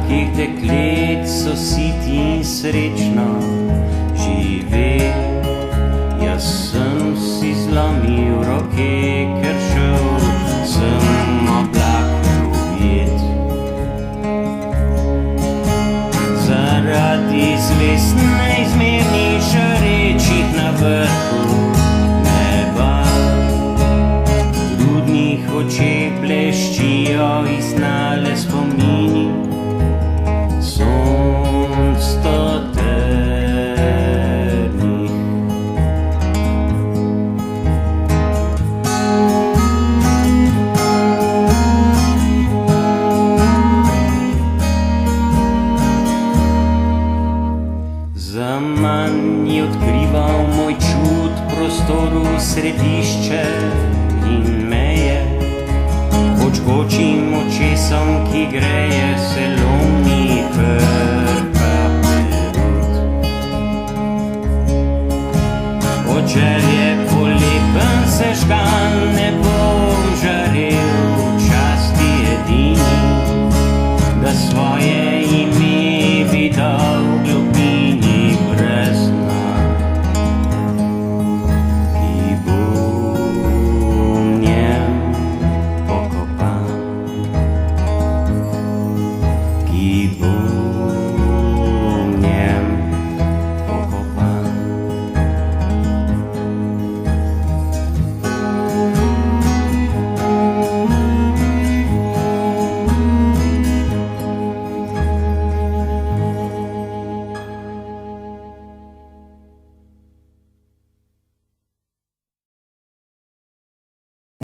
takih deklet so siti in srečno žive. Jaz sem si zlomil roke, ker šel sem oblake ujet. Zaradi zvezd neizmernih žarečih na vrhu neba, v rudnih očeh bleščijo iznale spomini sonc stoternih. Zaman je odkrival moj čud prostoru, središče in meje. Počkočim očesom, ki greje, se lomi krka perut. Od želje po lepem sežgan ne bom žarel, časti edini, da svoje ime bi dal v globini brez dna, ki bo v njem pokopan, ki bo